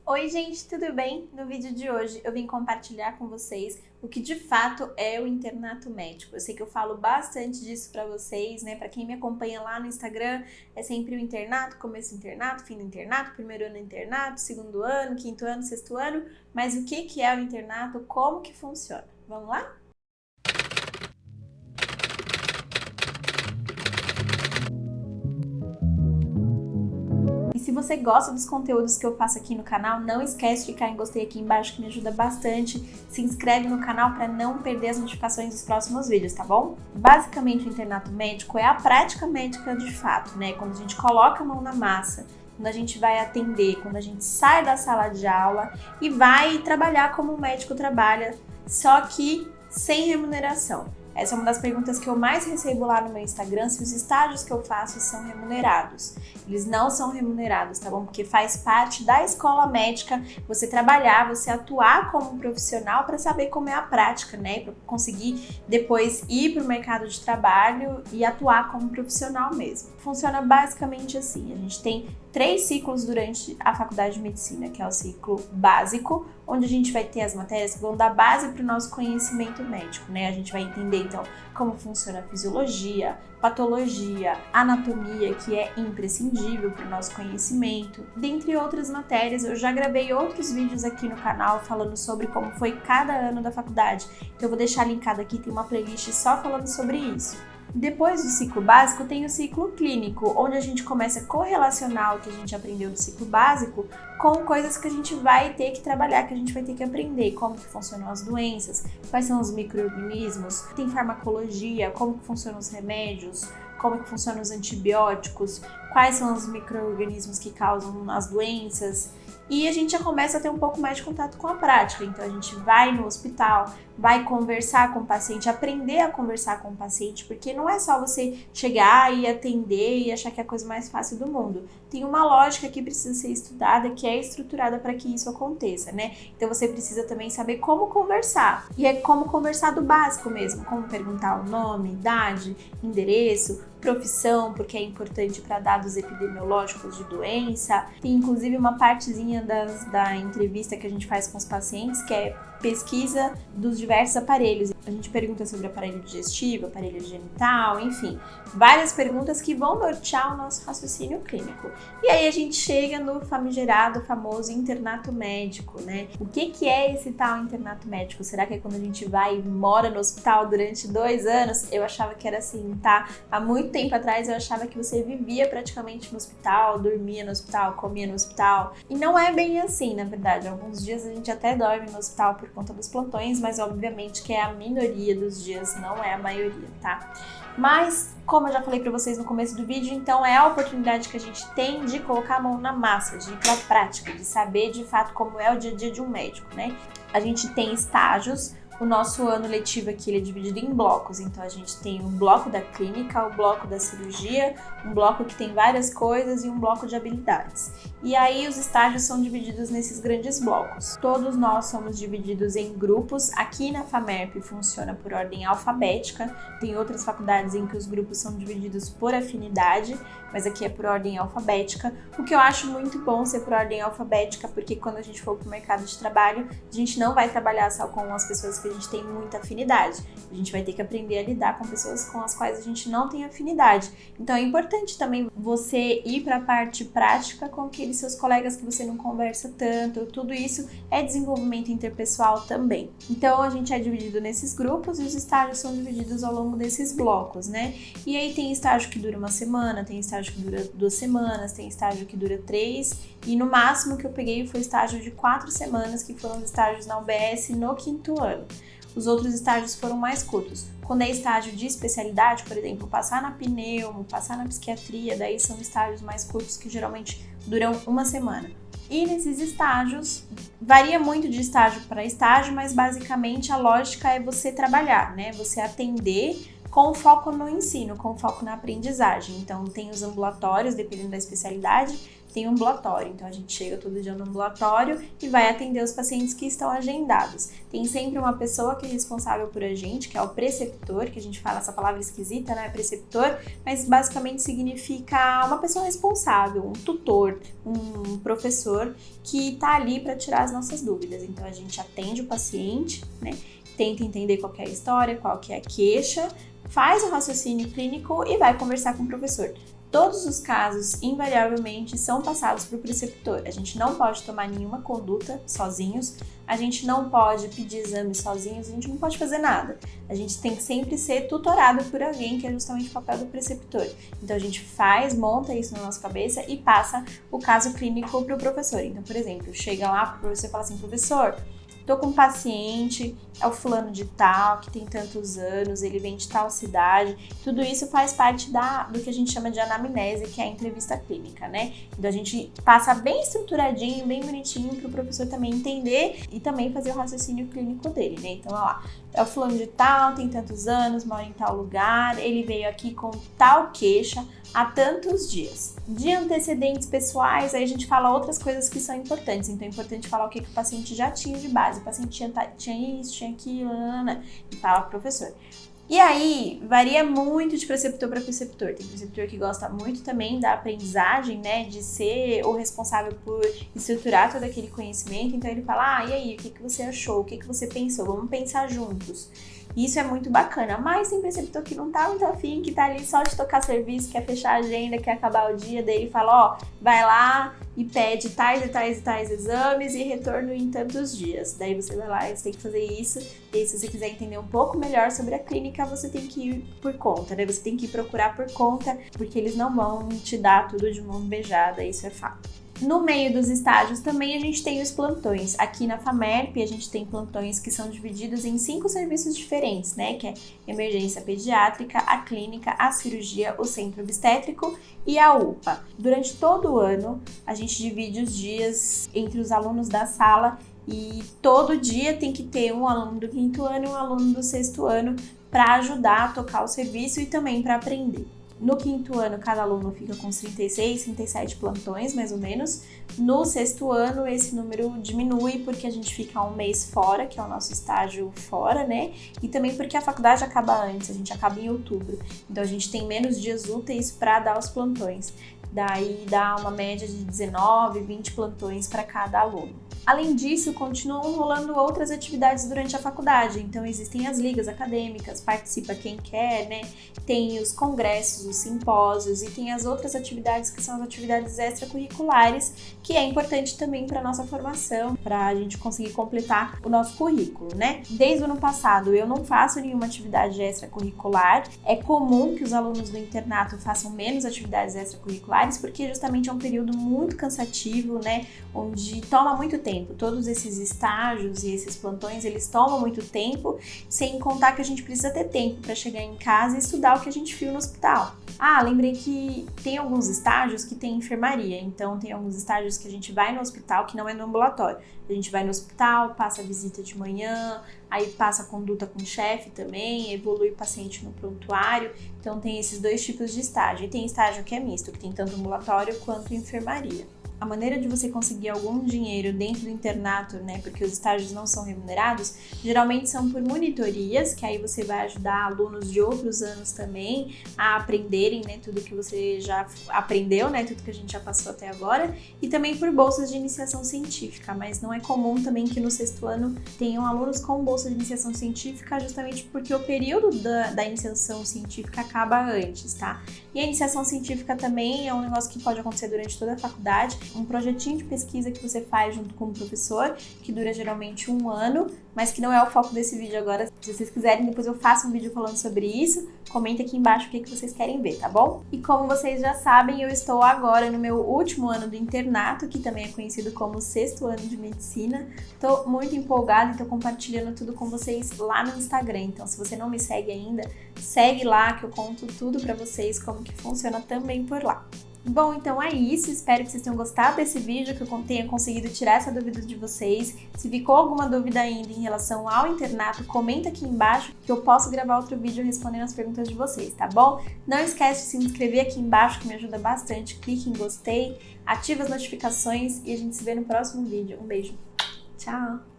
Oi gente, tudo bem? No vídeo de hoje eu vim compartilhar com vocês o que de fato é o internato médico. Eu sei que eu falo bastante disso pra vocês, né? Pra quem me acompanha lá no Instagram, é sempre o internato, começo do internato, fim do internato, primeiro ano do internato, segundo ano, quinto ano, sexto ano. Mas o que é o internato? Como que funciona? Vamos lá? E se você gosta dos conteúdos que eu faço aqui no canal, não esquece de clicar em gostei aqui embaixo que me ajuda bastante. Se inscreve no canal para não perder as notificações dos próximos vídeos, tá bom? Basicamente, o internato médico é a prática médica de fato, né? Quando a gente coloca a mão na massa, quando a gente vai atender, quando a gente sai da sala de aula e vai trabalhar como um médico trabalha, só que sem remuneração. Essa é uma das perguntas que eu mais recebo lá no meu Instagram, se os estágios que eu faço são remunerados. Eles não são remunerados, tá bom? Porque faz parte da escola médica você trabalhar, você atuar como um profissional para saber como é a prática, né? Para conseguir depois ir para o mercado de trabalho e atuar como profissional mesmo. Funciona basicamente assim, a gente tem 3 ciclos durante a faculdade de medicina, que é o ciclo básico, onde a gente vai ter as matérias que vão dar base para o nosso conhecimento médico, né? A gente vai entender, então, como funciona a fisiologia, patologia, anatomia, que é imprescindível para o nosso conhecimento, dentre outras matérias. Eu já gravei outros vídeos aqui no canal falando sobre como foi cada ano da faculdade, então eu vou deixar linkado aqui, tem uma playlist só falando sobre isso. Depois do ciclo básico, tem o ciclo clínico, onde a gente começa a correlacionar o que a gente aprendeu do ciclo básico com coisas que a gente vai ter que trabalhar, que a gente vai ter que aprender, como que funcionam as doenças, quais são os micro-organismos, tem farmacologia, como que funcionam os remédios, como que funcionam os antibióticos, quais são os micro-organismos que causam as doenças. E a gente já começa a ter um pouco mais de contato com a prática. Então a gente vai no hospital, vai conversar com o paciente, aprender a conversar com o paciente, porque não é só você chegar e atender e achar que é a coisa mais fácil do mundo. Tem uma lógica que precisa ser estudada, que é estruturada para que isso aconteça, né? Então você precisa também saber como conversar. E é como conversar do básico mesmo, como perguntar o nome, idade, endereço, profissão, porque é importante para dados epidemiológicos de doença. Tem inclusive uma partezinha da entrevista que a gente faz com os pacientes, que é pesquisa dos diversos aparelhos. A gente pergunta sobre aparelho digestivo, aparelho genital, enfim, várias perguntas que vão nortear o nosso raciocínio clínico. E aí a gente chega no famigerado, famoso internato médico, né? O que é esse tal internato médico? Será que é quando a gente vai e mora no hospital durante 2 anos? Eu achava que era assim, tá? Há muito tempo atrás eu achava que você vivia praticamente no hospital, dormia no hospital, comia no hospital. E não é bem assim, na verdade. Alguns dias a gente até dorme no hospital por conta dos plantões, mas obviamente que é a minoria dos dias, não é a maioria, tá? Mas, como eu já falei para vocês no começo do vídeo, então é a oportunidade que a gente tem de colocar a mão na massa, de ir para a prática, de saber de fato como é o dia a dia de um médico, né? A gente tem estágios. O nosso ano letivo aqui ele é dividido em blocos, então a gente tem um bloco da clínica, o bloco da cirurgia, um bloco que tem várias coisas e um bloco de habilidades. E aí os estágios são divididos nesses grandes blocos. Todos nós somos divididos em grupos. Aqui na FAMERP funciona por ordem alfabética, tem outras faculdades em que os grupos são divididos por afinidade, mas aqui é por ordem alfabética, o que eu acho muito bom ser por ordem alfabética, porque quando a gente for para o mercado de trabalho, a gente não vai trabalhar só com as pessoas que a gente tem muita afinidade. A gente vai ter que aprender a lidar com pessoas com as quais a gente não tem afinidade. Então é importante também você ir para a parte prática com aqueles seus colegas que você não conversa tanto. Tudo isso é desenvolvimento interpessoal também. Então a gente é dividido nesses grupos e os estágios são divididos ao longo desses blocos, né? E aí tem estágio que dura 1 semana, tem estágio que dura 2 semanas, tem estágio que dura 3 e no máximo que eu peguei foi estágio de 4 semanas, que foram os estágios na UBS no 5º ano. Os outros estágios foram mais curtos. Quando é estágio de especialidade, por exemplo, passar na pneumo, passar na psiquiatria, daí são estágios mais curtos que geralmente duram 1 semana. E nesses estágios, varia muito de estágio para estágio, mas basicamente a lógica é você trabalhar, né? Você atender com foco no ensino, com foco na aprendizagem. Então, tem os ambulatórios, dependendo da especialidade, tem um ambulatório. Então a gente chega todo dia no ambulatório e vai atender os pacientes que estão agendados. Tem sempre uma pessoa que é responsável por a gente, que é o preceptor, que a gente fala essa palavra esquisita, né? Preceptor, mas basicamente significa uma pessoa responsável, um tutor, um professor que tá ali para tirar as nossas dúvidas. Então a gente atende o paciente, né? Tenta entender qual que é a história, qual que é a queixa, faz o raciocínio clínico e vai conversar com o professor. Todos os casos, invariavelmente, são passados para o preceptor. A gente não pode tomar nenhuma conduta sozinhos, a gente não pode pedir exames sozinhos, a gente não pode fazer nada. A gente tem que sempre ser tutorado por alguém, que é justamente o papel do preceptor. Então a gente monta isso na nossa cabeça e passa o caso clínico para o professor. Então, por exemplo, chega lá para o professor e fala assim: professor, tô com um paciente, é o fulano de tal, que tem tantos anos, ele vem de tal cidade. Tudo isso faz parte do que a gente chama de anamnese, que é a entrevista clínica, né? Então a gente passa bem estruturadinho, bem bonitinho, para o professor também entender e também fazer o raciocínio clínico dele, né? Então, olha lá, é o fulano de tal, tem tantos anos, mora em tal lugar, ele veio aqui com tal queixa há tantos dias. De antecedentes pessoais, aí a gente fala outras coisas que são importantes. Então é importante falar o que o paciente já tinha de base. O paciente tinha isso, tinha aquilo, e fala pro professor. E aí, varia muito de preceptor para preceptor. Tem preceptor que gosta muito também da aprendizagem, né, de ser o responsável por estruturar todo aquele conhecimento. Então ele fala: e aí, o que você achou? O que você pensou? Vamos pensar juntos. Isso é muito bacana, mas tem preceptor que não tá muito afim, que tá ali só de tocar serviço, quer fechar a agenda, quer acabar o dia, daí ele fala: vai lá e pede tais e tais e tais exames e retorno em tantos dias. Daí você vai lá e você tem que fazer isso, e aí se você quiser entender um pouco melhor sobre a clínica, você tem que ir por conta, né? Você tem que ir procurar por conta, porque eles não vão te dar tudo de mão beijada, isso é fato. No meio dos estágios também a gente tem os plantões. Aqui na FAMERP a gente tem plantões que são divididos em 5 serviços diferentes, né? Que é emergência pediátrica, a clínica, a cirurgia, o centro obstétrico e a UPA. Durante todo o ano a gente divide os dias entre os alunos da sala e todo dia tem que ter um aluno do 5º ano e um aluno do 6º ano para ajudar a tocar o serviço e também para aprender. No 5º ano, cada aluno fica com 36, 37 plantões, mais ou menos. No 6º ano, esse número diminui porque a gente fica um mês fora, que é o nosso estágio fora, né? E também porque a faculdade acaba antes, a gente acaba em outubro. Então, a gente tem menos dias úteis para dar os plantões. Daí, dá uma média de 19, 20 plantões para cada aluno. Além disso, continuam rolando outras atividades durante a faculdade. Então, existem as ligas acadêmicas, participa quem quer, né? Tem os congressos, os simpósios e tem as outras atividades que são as atividades extracurriculares, que é importante também para a nossa formação, para a gente conseguir completar o nosso currículo, né? Desde o ano passado, eu não faço nenhuma atividade extracurricular. É comum que os alunos do internato façam menos atividades extracurriculares, porque justamente é um período muito cansativo, né? Onde toma muito tempo. Todos esses estágios e esses plantões, eles tomam muito tempo, sem contar que a gente precisa ter tempo para chegar em casa e estudar o que a gente viu no hospital. Lembrei que tem alguns estágios que tem enfermaria, então tem alguns estágios que a gente vai no hospital, que não é no ambulatório. A gente vai no hospital, passa a visita de manhã, aí passa a conduta com o chefe também, evolui o paciente no prontuário. Então tem esses 2 tipos de estágio. E tem estágio que é misto, que tem tanto ambulatório quanto enfermaria. A maneira de você conseguir algum dinheiro dentro do internato, né, porque os estágios não são remunerados, geralmente são por monitorias, que aí você vai ajudar alunos de outros anos também a aprenderem, né, tudo que você já aprendeu, né, tudo que a gente já passou até agora, e também por bolsas de iniciação científica, mas não é comum também que no 6º ano tenham alunos com bolsa de iniciação científica, justamente porque o período da iniciação científica acaba antes, tá? E a iniciação científica também é um negócio que pode acontecer durante toda a faculdade, um projetinho de pesquisa que você faz junto com o professor, que dura geralmente 1 ano, mas que não é o foco desse vídeo agora. Se vocês quiserem, depois eu faço um vídeo falando sobre isso. Comenta aqui embaixo o que vocês querem ver, tá bom? E como vocês já sabem, eu estou agora no meu último ano do internato, que também é conhecido como 6º ano de medicina. Tô muito empolgada e tô compartilhando tudo com vocês lá no Instagram. Então, se você não me segue ainda, segue lá que eu conto tudo pra vocês, como que funciona também por lá. Bom, então é isso. Espero que vocês tenham gostado desse vídeo, que eu tenha conseguido tirar essa dúvida de vocês. Se ficou alguma dúvida ainda em relação ao internato, comenta aqui embaixo que eu posso gravar outro vídeo respondendo as perguntas de vocês, tá bom? Não esquece de se inscrever aqui embaixo, que me ajuda bastante. Clique em gostei, ativa as notificações e a gente se vê no próximo vídeo. Um beijo. Tchau!